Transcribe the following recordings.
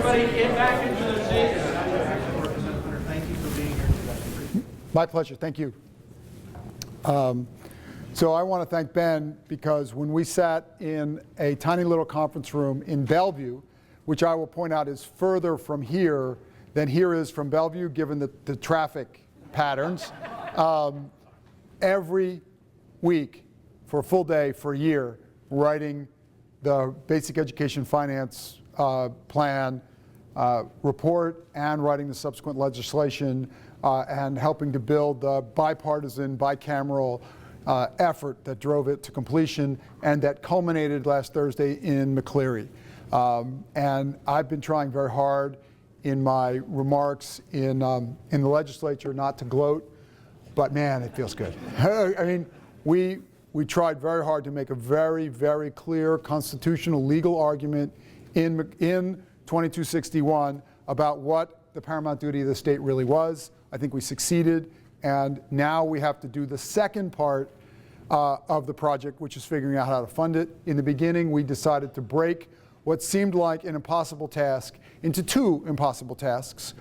everybody get back into their seats. Thank you for being here today. My pleasure. Thank you. So I want to thank Ben, because when we sat in a tiny little conference room in Bellevue, which I will point out is further from here than here is from Bellevue, given the traffic patterns, every week for a full day for a year, writing the Basic Education Finance Plan report and writing the subsequent legislation and helping to build the bipartisan, bicameral effort that drove it to completion and that culminated last Thursday in McCleary. And I've been trying very hard in my remarks in the legislature not to gloat, but man, it feels good. I mean, we tried very hard to make a very, very clear constitutional legal argument in 2261 about what the paramount duty of the state really was. I think we succeeded, and now we have to do the second part of the project, which is figuring out how to fund it. In the beginning, we decided to break what seemed like an impossible task into two impossible tasks,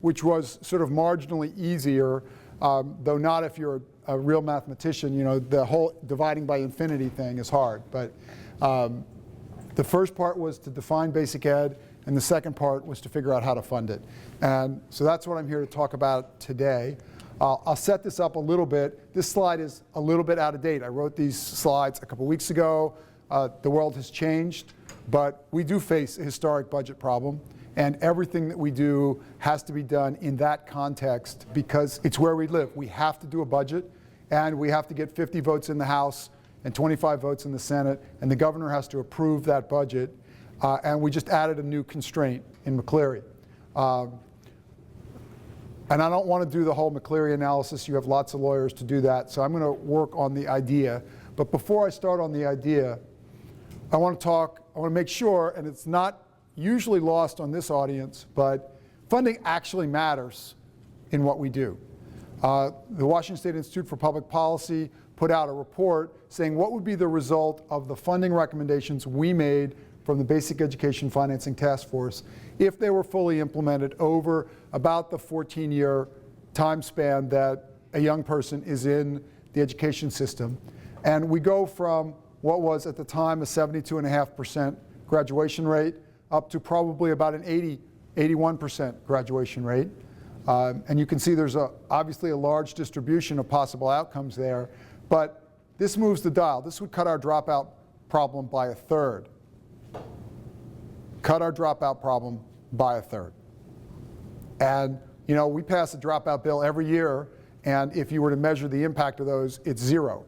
which was sort of marginally easier, though not if you're a real mathematician. You know, the whole dividing by infinity thing is hard. But the first part was to define basic ed, and the second part was to figure out how to fund it. And so that's what I'm here to talk about today. I'll set this up a little bit. This slide is a little bit out of date. I wrote these slides a couple weeks ago. The world has changed, but we do face a historic budget problem, and everything that we do has to be done in that context because it's where we live. We have to do a budget, and we have to get 50 votes in the House and 25 votes in the Senate, and the governor has to approve that budget. And we just added a new constraint in McCleary. And I don't want to do the whole McCleary analysis. You have lots of lawyers to do that, so I'm going to work on the idea. But before I start on the idea, I want to make sure, and it's not usually lost on this audience, but funding actually matters in what we do. The Washington State Institute for Public Policy put out a report saying what would be the result of the funding recommendations we made from the Basic Education Financing Task Force if they were fully implemented over about the 14-year time span that a young person is in the education system. And we go from what was at the time a 72.5% graduation rate up to probably about an 81% graduation rate. And you can see there's obviously a large distribution of possible outcomes there, but this moves the dial. This would cut our dropout problem by a third. Cut our dropout problem by a third. And you know, we pass a dropout bill every year, and if you were to measure the impact of those, it's zero.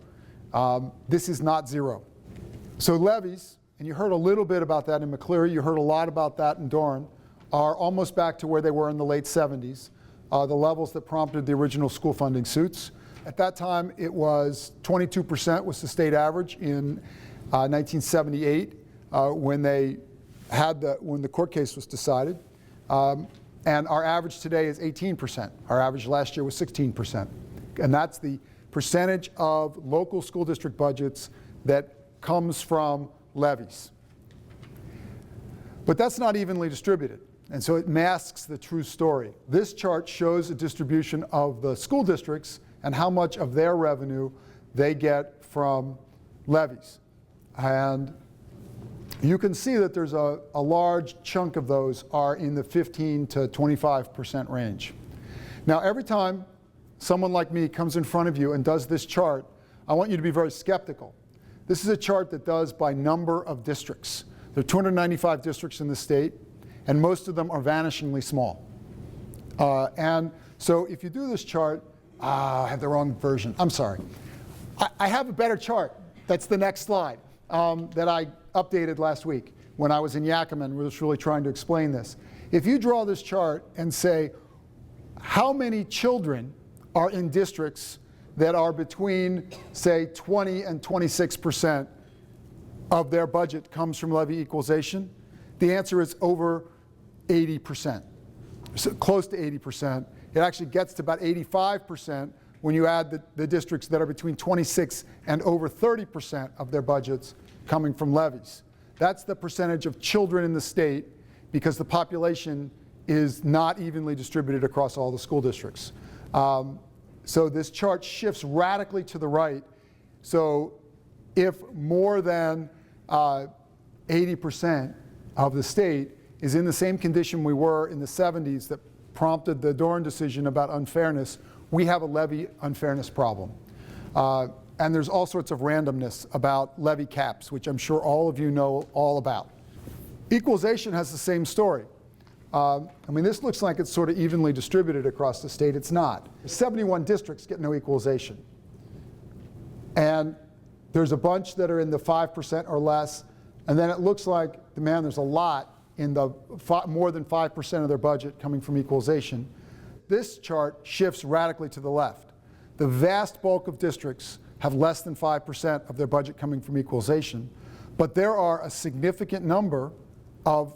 This is not zero. So levies, and you heard a little bit about that in McCleary, you heard a lot about that in Durham, are almost back to where they were in the late 70s, the levels that prompted the original school funding suits. At that time, it was 22% was the state average in 1978 when the court case was decided. And our average today is 18%. Our average last year was 16%. And that's the percentage of local school district budgets that comes from levies. But that's not evenly distributed. And so it masks the true story. This chart shows a distribution of the school districts and how much of their revenue they get from levies. And you can see that there's a large chunk of those are in the 15 to 25% range. Now, every time someone like me comes in front of you and does this chart, I want you to be very skeptical. This is a chart that does by number of districts. There are 295 districts in the state, and most of them are vanishingly small. And so if you do this chart, I have the wrong version. I'm sorry. I have a better chart. That's the next slide that I updated last week when I was in Yakima and was really trying to explain this. If you draw this chart and say, how many children are in districts that are between, say, 20 and 26% of their budget comes from levy equalization, the answer is over 80%, so close to 80%. It actually gets to about 85% when you add the districts that are between 26 and over 30% of their budgets coming from levies. That's the percentage of children in the state because the population is not evenly distributed across all the school districts. So this chart shifts radically to the right. So if more than 80% of the state is in the same condition we were in the 70s that prompted the Doran decision about unfairness, we have a levy unfairness problem. And there's all sorts of randomness about levy caps, which I'm sure all of you know all about. Equalization has the same story. I mean, this looks like it's sort of evenly distributed across the state. It's not. 71 districts get no equalization. And there's a bunch that are in the 5% or less. And then it looks like, man, there's a lot in the more than 5% of their budget coming from equalization. This chart shifts radically to the left. The vast bulk of districts have less than 5% of their budget coming from equalization. But there are a significant number of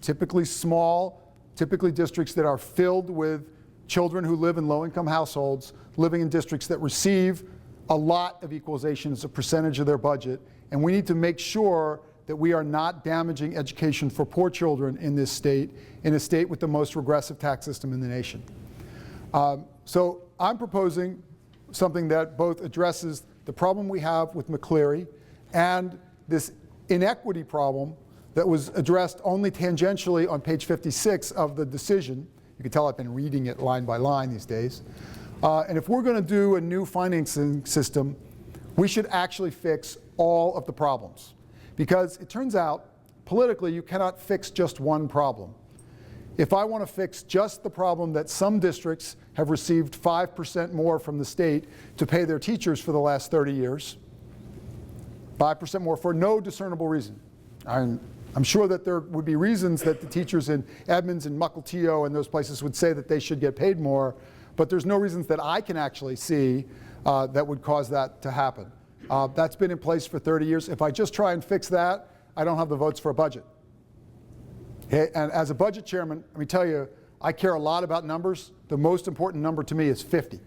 typically small, typically districts that are filled with children who live in low-income households, living in districts that receive a lot of equalization as a percentage of their budget. And we need to make sure that we are not damaging education for poor children in this state, in a state with the most regressive tax system in the nation. So I'm proposing something that both addresses the problem we have with McCleary and this inequity problem that was addressed only tangentially on page 56 of the decision. You can tell I've been reading it line by line these days. And if we're going to do a new financing system, we should actually fix all of the problems. Because it turns out, politically, you cannot fix just one problem. If I want to fix just the problem that some districts have received 5% more from the state to pay their teachers for the last 30 years, 5% more for no discernible reason. I'm sure that there would be reasons that the teachers in Edmonds and Mukilteo and those places would say that they should get paid more, but there's no reasons that I can actually see that would cause that to happen. That's been in place for 30 years. If I just try and fix that, I don't have the votes for a budget. Okay? And as a budget chairman, let me tell you, I care a lot about numbers. The most important number to me is 50,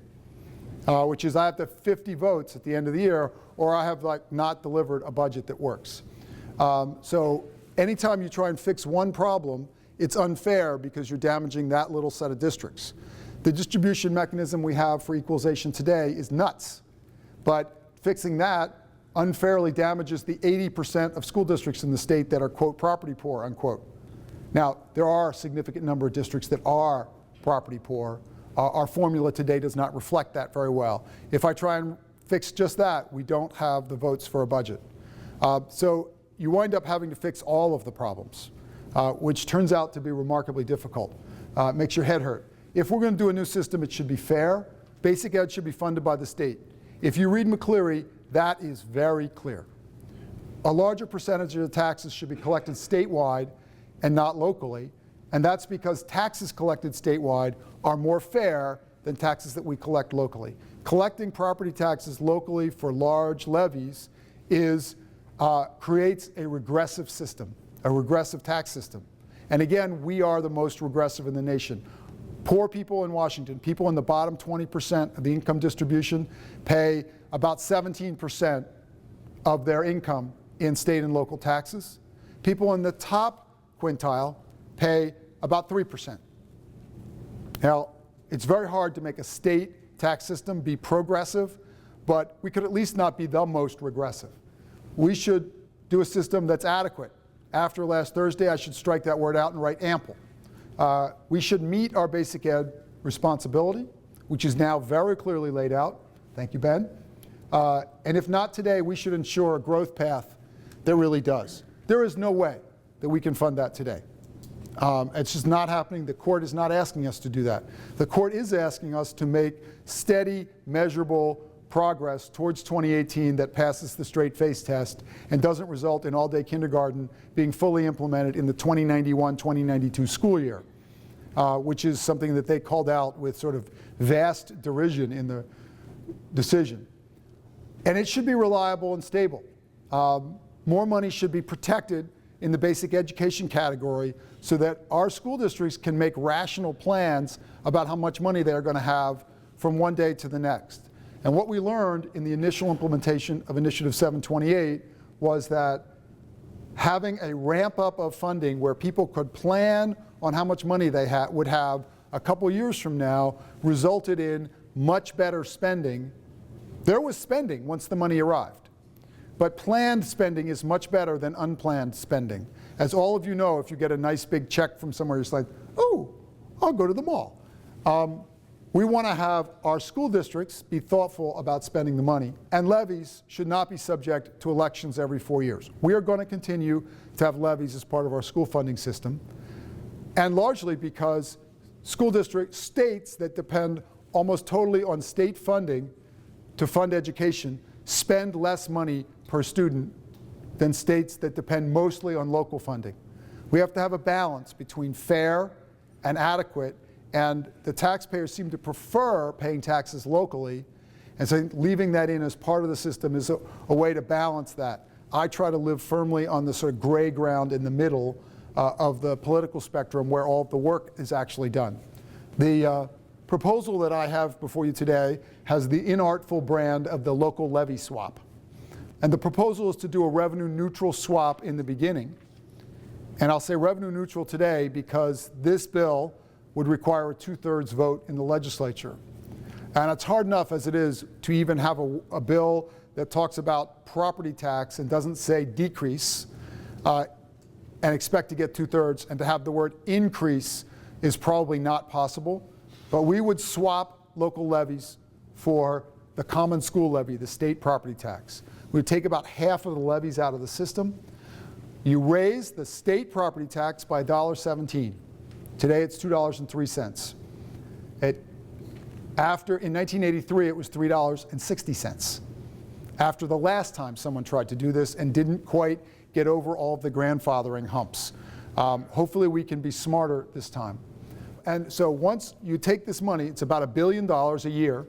which is I have to have 50 votes at the end of the year, or I have not delivered a budget that works. So anytime you try and fix one problem, it's unfair because you're damaging that little set of districts. The distribution mechanism we have for equalization today is nuts, but fixing that unfairly damages the 80% of school districts in the state that are, quote, property poor, unquote. Now, there are a significant number of districts that are property poor. Our formula today does not reflect that very well. If I try and fix just that, we don't have the votes for a budget. So you wind up having to fix all of the problems, which turns out to be remarkably difficult. It makes your head hurt. If we're going to do a new system, it should be fair. Basic ed should be funded by the state. If you read McCleary, that is very clear. A larger percentage of the taxes should be collected statewide and not locally, and that's because taxes collected statewide are more fair than taxes that we collect locally. Collecting property taxes locally for large levies creates a regressive system, a regressive tax system. And again, we are the most regressive in the nation. Poor people in Washington, people in the bottom 20% of the income distribution, pay about 17% of their income in state and local taxes. People in the top quintile pay about 3%. Now, it's very hard to make a state tax system be progressive, but we could at least not be the most regressive. We should do a system that's adequate. After last Thursday, I should strike that word out and write ample. We should meet our basic ed responsibility, which is now very clearly laid out. Thank you, Ben. And if not today, we should ensure a growth path that really does. There is no way that we can fund that today. It's just not happening. The court is not asking us to do that. The court is asking us to make steady, measurable progress towards 2018 that passes the straight face test and doesn't result in all-day kindergarten being fully implemented in the 2091-2092 school year, which is something that they called out with sort of vast derision in the decision. And it should be reliable and stable. More money should be protected in the basic education category so that our school districts can make rational plans about how much money they're going to have from one day to the next. And what we learned in the initial implementation of Initiative 728 was that having a ramp up of funding where people could plan on how much money they would have a couple years from now resulted in much better spending. There was spending once the money arrived, but planned spending is much better than unplanned spending. As all of you know, if you get a nice big check from somewhere, it's like, oh, I'll go to the mall. We want to have our school districts be thoughtful about spending the money, and levies should not be subject to elections every 4 years. We are going to continue to have levies as part of our school funding system, and largely because states that depend almost totally on state funding to fund education spend less money per student than states that depend mostly on local funding. We have to have a balance between fair and adequate, and the taxpayers seem to prefer paying taxes locally, and so leaving that in as part of the system is a way to balance that. I try to live firmly on the sort of gray ground in the middle of the political spectrum where all of the work is actually done. The proposal that I have before you today has the inartful brand of the local levy swap. And the proposal is to do a revenue neutral swap in the beginning. And I'll say revenue neutral today because this bill would require a 2/3 vote in the legislature. And it's hard enough as it is to even have a bill that talks about property tax and doesn't say decrease and expect to get 2/3, and to have the word increase is probably not possible. But we would swap local levies for the common school levy, the state property tax. We would take about half of the levies out of the system. You raise the state property tax by $1.17. Today it's $2.03. In 1983 it was $3.60. After the last time someone tried to do this and didn't quite get over all of the grandfathering humps. Hopefully we can be smarter this time. And so once you take this money, it's about $1 billion a year,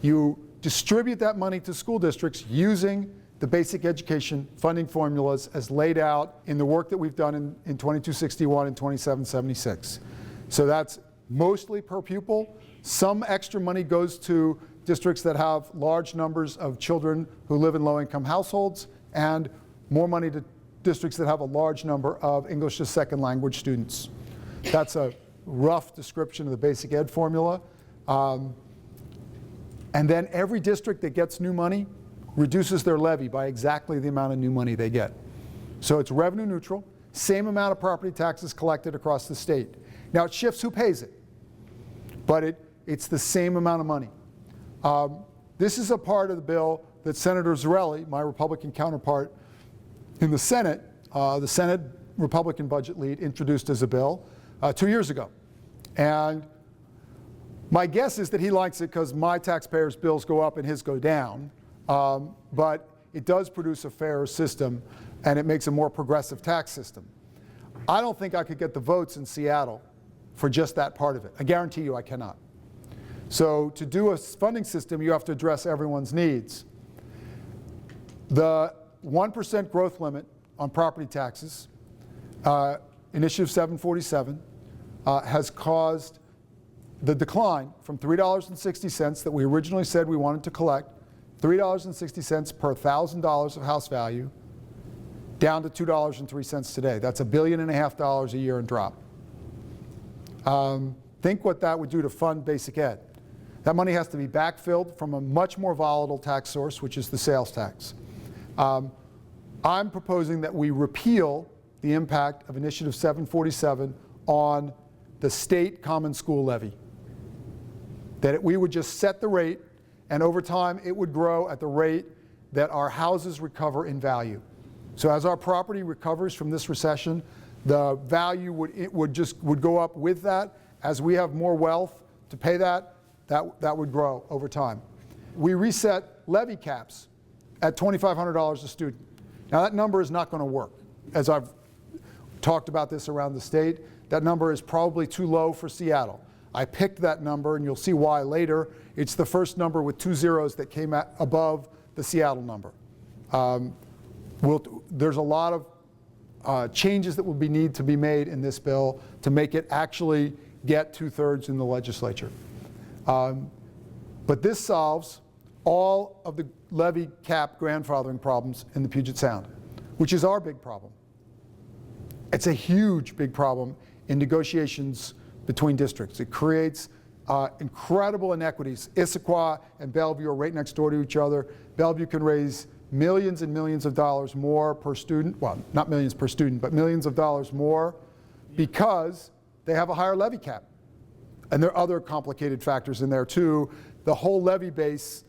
you distribute that money to school districts using the basic education funding formulas as laid out in the work that we've done in 2261 and 2776. So that's mostly per pupil. Some extra money goes to districts that have large numbers of children who live in low-income households, and more money to districts that have a large number of English as second language students. That's a rough description of the basic ed formula. And then every district that gets new money reduces their levy by exactly the amount of new money they get. So it's revenue neutral, same amount of property taxes collected across the state. Now it shifts who pays it, but it's the same amount of money. This is a part of the bill that Senator Zarelli, my Republican counterpart in the Senate Republican budget lead, introduced as a bill 2 years ago. And my guess is that he likes it because my taxpayers' bills go up and his go down. But it does produce a fairer system, and it makes a more progressive tax system. I don't think I could get the votes in Seattle for just that part of it. I guarantee you I cannot. So to do a funding system, you have to address everyone's needs. The 1% growth limit on property taxes, Initiative 747, has caused the decline from $3.60 that we originally said we wanted to collect, $3.60 per $1,000 of house value, down to $2.03 today. That's $1.5 billion a year in drop. Think what that would do to fund basic ed. That money has to be backfilled from a much more volatile tax source, which is the sales tax. I'm proposing that we repeal the impact of Initiative 747 on the state common school levy. That we would just set the rate, and over time it would grow at the rate that our houses recover in value. So as our property recovers from this recession, the value would go up with that. As we have more wealth to pay that would grow over time. We reset levy caps at $2,500 a student. Now that number is not going to work. As I've talked about this around the state, that number is probably too low for Seattle. I picked that number, and you'll see why later. It's the first number with 2 zeros that came above the Seattle number. There's a lot of changes that will need to be made in this bill to make it actually get 2/3 in the legislature. But this solves all of the levy cap grandfathering problems in the Puget Sound, which is our big problem. It's a huge, big problem in negotiations between districts. It creates incredible inequities. Issaquah and Bellevue are right next door to each other. Bellevue can raise millions and millions of dollars more per student. Well, not millions per student, but millions of dollars more because they have a higher levy cap. And there are other complicated factors in there too. The whole levy base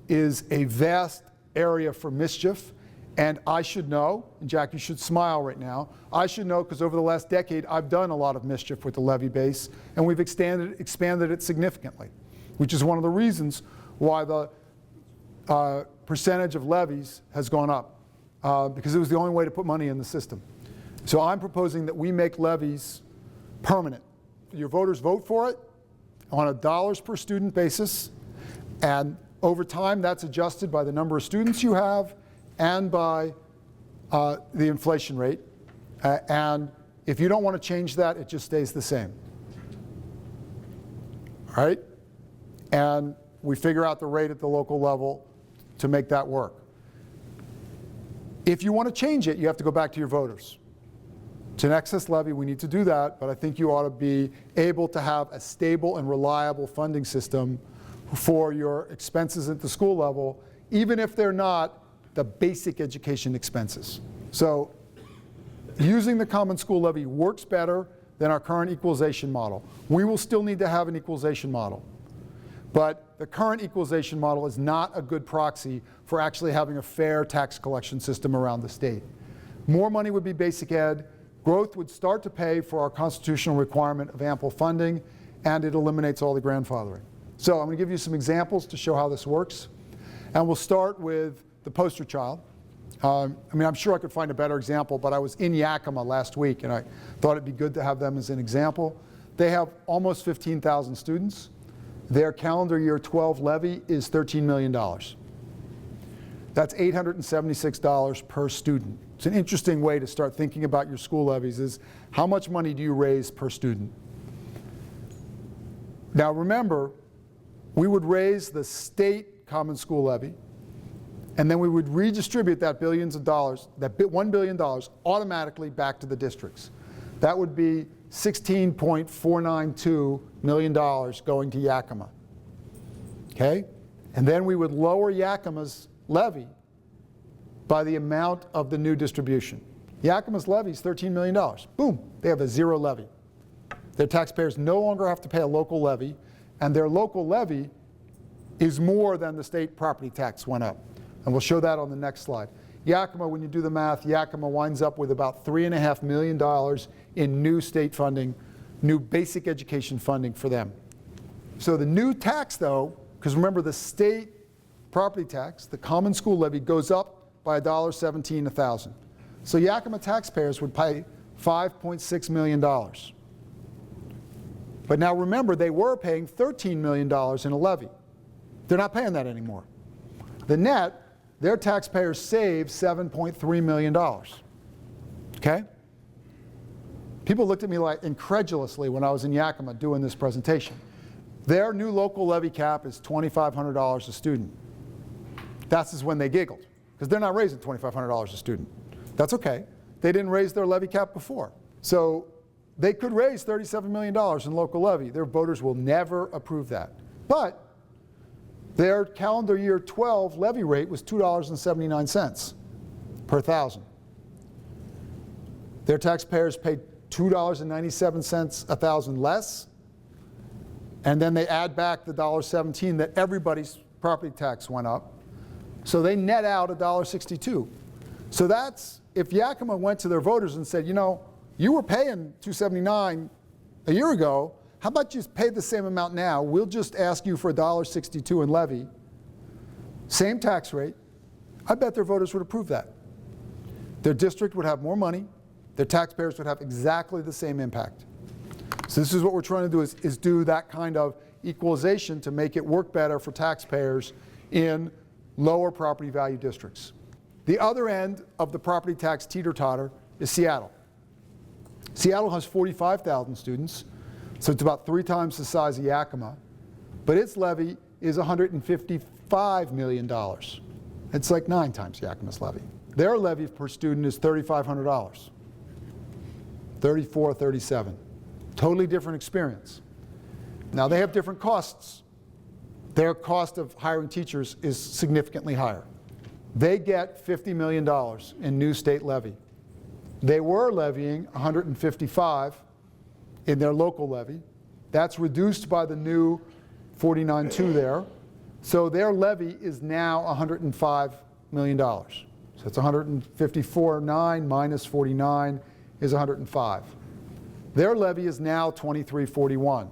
is a vast area for mischief. And I should know, and Jack, you should smile right now. I should know because over the last decade, I've done a lot of mischief with the levy base, and we've expanded it significantly, which is one of the reasons why the percentage of levies has gone up, because it was the only way to put money in the system. So I'm proposing that we make levies permanent. Your voters vote for it on a dollars per student basis, and over time, that's adjusted by the number of students you have and by the inflation rate. And if you don't want to change that, it just stays the same. All right? And we figure out the rate at the local level to make that work. If you want to change it, you have to go back to your voters. It's an excess levy, we need to do that, but I think you ought to be able to have a stable and reliable funding system for your expenses at the school level, even if they're not the basic education expenses. So using the common school levy works better than our current equalization model. We will still need to have an equalization model, but the current equalization model is not a good proxy for actually having a fair tax collection system around the state. More money would be basic ed, growth would start to pay for our constitutional requirement of ample funding, and it eliminates all the grandfathering. So I'm going to give you some examples to show how this works, and we'll start with the poster child. I mean, I'm sure I could find a better example, but I was in Yakima last week, and I thought it'd be good to have them as an example. They have almost 15,000 students. Their calendar year 12 levy is $13 million. That's $876 per student. It's an interesting way to start thinking about your school levies is how much money do you raise per student? Now remember, we would raise the state common school levy, and then we would redistribute that billions of dollars, that $1 billion automatically back to the districts. That would be $16.492 million going to Yakima. Okay? And then we would lower Yakima's levy by the amount of the new distribution. Yakima's levy is $13 million. Boom, they have a zero levy. Their taxpayers no longer have to pay a local levy, and their local levy is more than the state property tax went up. And we'll show that on the next slide. Yakima, when you do the math, Yakima winds up with about $3.5 million in new state funding, new basic education funding for them. So the new tax though, because remember the state property tax, the common school levy goes up by $1.17 a thousand. So Yakima taxpayers would pay $5.6 million. But now remember, they were paying $13 million in a levy. They're not paying that anymore. The net, their taxpayers save $7.3 million. Okay? People looked at me like incredulously when I was in Yakima doing this presentation. Their new local levy cap is $2,500 a student. That's when they giggled, because they're not raising $2,500 a student. That's okay. They didn't raise their levy cap before. So they could raise $37 million in local levy. Their voters will never approve that. But their calendar year 12 levy rate was $2.79 per thousand. Their taxpayers paid $2.97 a thousand less, and then they add back the $1.17 that everybody's property tax went up. So they net out $1.62. So that's, if Yakima went to their voters and said, you know, you were paying $2.79 a year ago, how about you pay the same amount now? We'll just ask you for $1.62 in levy. Same tax rate. I bet their voters would approve that. Their district would have more money. Their taxpayers would have exactly the same impact. So this is what we're trying to do is do that kind of equalization to make it work better for taxpayers in lower property value districts. The other end of the property tax teeter-totter is Seattle. Seattle has 45,000 students. So it's about 3 times the size of Yakima, but its levy is $155 million. It's like 9 times Yakima's levy. Their levy per student is $3,500. 34, 37. Totally different experience. Now they have different costs. Their cost of hiring teachers is significantly higher. They get $50 million in new state levy. They were levying 155 in their local levy. That's reduced by the new 49.2 there. So their levy is now $105 million. So it's 154.9 minus 49 is 105. Their levy is now 2341.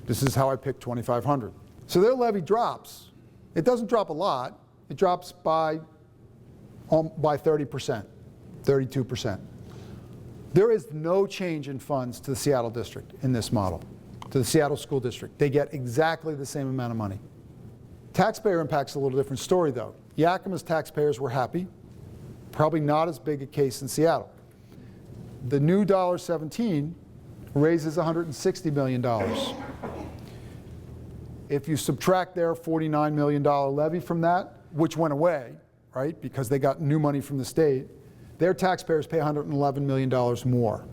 This is how I picked 2,500. So their levy drops. It doesn't drop a lot. It drops by 30%, 32%. There is no change in funds to the Seattle district in this model, to the Seattle School District. They get exactly the same amount of money. Taxpayer impact's a little different story, though. Yakima's taxpayers were happy. Probably not as big a case in Seattle. The new $1.17 raises $160 million. If you subtract their $49 million levy from that, which went away, right, because they got new money from the state, their taxpayers pay $111 million more.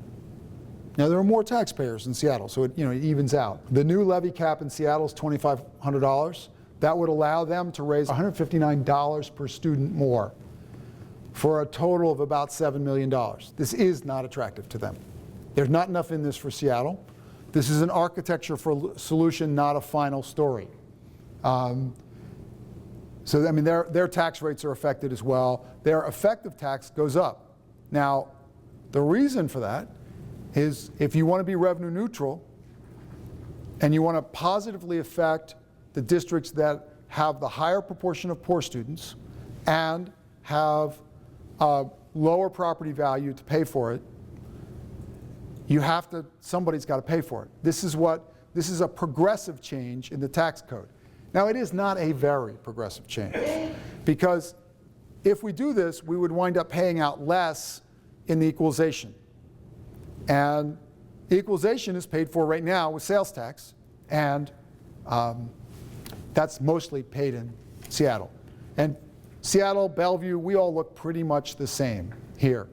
Now, there are more taxpayers in Seattle, so it evens out. The new levy cap in Seattle is $2,500. That would allow them to raise $159 per student more for a total of about $7 million. This is not attractive to them. There's not enough in this for Seattle. This is an architecture for solution, not a final story. So, I mean, their tax rates are affected as well. Their effective tax goes up. Now, the reason for that is if you want to be revenue neutral and you want to positively affect the districts that have the higher proportion of poor students and have a lower property value to pay for it, somebody's got to pay for it. This is a progressive change in the tax code. Now, it is not a very progressive change, because if we do this, we would wind up paying out less in the equalization. And equalization is paid for right now with sales tax, and that's mostly paid in Seattle. And Seattle, Bellevue, we all look pretty much the same here.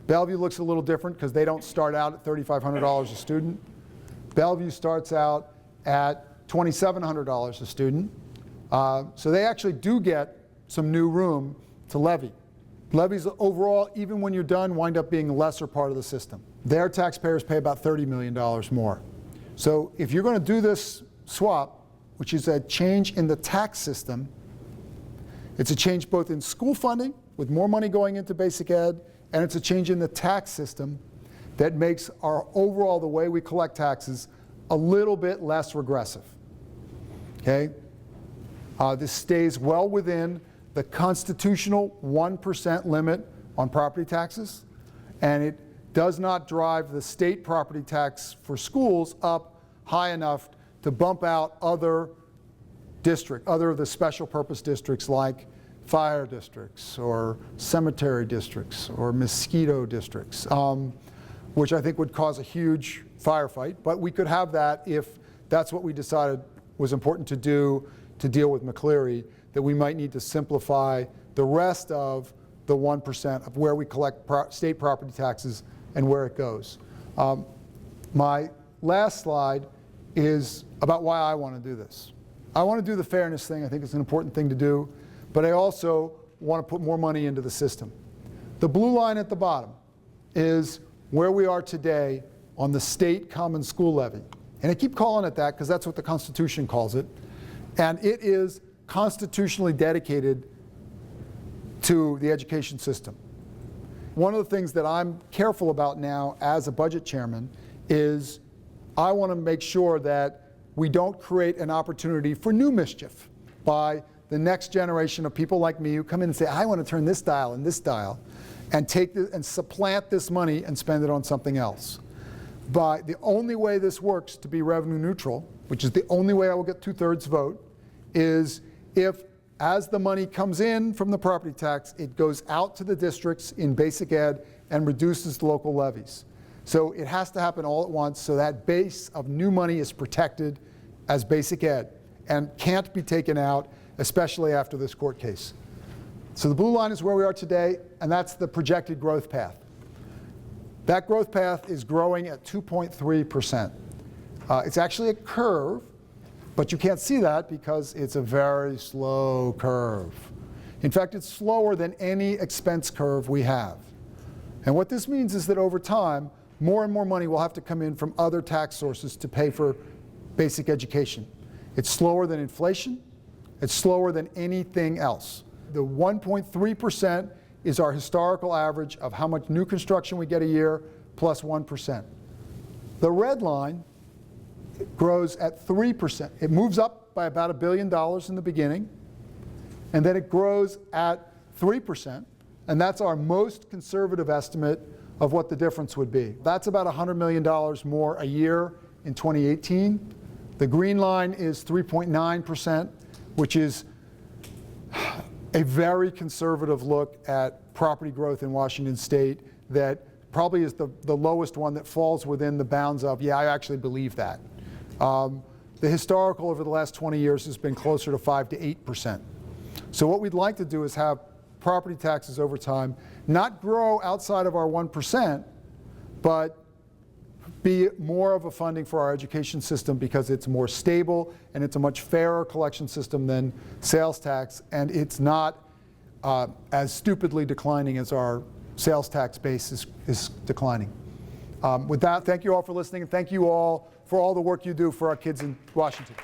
Bellevue looks a little different because they don't start out at $3,500 a student. Bellevue starts out at $2,700 a student. So they actually do get some new room to levy. Levies overall, even when you're done, wind up being a lesser part of the system. Their taxpayers pay about $30 million more. So if you're going to do this swap, which is a change in the tax system, it's a change both in school funding, with more money going into basic ed, and it's a change in the tax system that makes our overall, the way we collect taxes, a little bit less regressive. Okay? This stays well within the constitutional 1% limit on property taxes, and it does not drive the state property tax for schools up high enough to bump out other of the special purpose districts like fire districts or cemetery districts or mosquito districts, which I think would cause a huge firefight. But we could have that if that's what we decided was important to do to deal with McCleary, that we might need to simplify the rest of the 1% of where we collect state property taxes and where it goes. My last slide is about why I want to do this. I want to do the fairness thing. I think it's an important thing to do. But I also want to put more money into the system. The blue line at the bottom is where we are today on the state common school levy. And I keep calling it that because that's what the Constitution calls it. And it is constitutionally dedicated to the education system. One of the things that I'm careful about now as a budget chairman is I want to make sure that we don't create an opportunity for new mischief by the next generation of people like me who come in and say, I want to turn this dial and this dial and take this and supplant this money and spend it on something else. But the only way this works to be revenue neutral, which is the only way I will get 2/3 vote, is if as the money comes in from the property tax, it goes out to the districts in basic ed and reduces the local levies. So it has to happen all at once so that base of new money is protected as basic ed and can't be taken out, especially after this court case. So the blue line is where we are today, and that's the projected growth path. That growth path is growing at 2.3%. It's actually a curve, but you can't see that because it's a very slow curve. In fact, it's slower than any expense curve we have. And what this means is that over time, more and more money will have to come in from other tax sources to pay for basic education. It's slower than inflation. It's slower than anything else. The 1.3% is our historical average of how much new construction we get a year plus 1%. The red line grows at 3%. It moves up by about $1 billion in the beginning, and then it grows at 3%, and that's our most conservative estimate of what the difference would be. That's about $100 million more a year in 2018. The green line is 3.9%, which is a very conservative look at property growth in Washington State that probably is the lowest one that falls within the bounds of, yeah, I actually believe that. The historical over the last 20 years has been closer to 5 to 8%. So what we'd like to do is have property taxes over time not grow outside of our 1%, but be more of a funding for our education system because it's more stable and it's a much fairer collection system than sales tax, and it's not as stupidly declining as our sales tax base is declining. With that, thank you all for listening, and thank you all for all the work you do for our kids in Washington.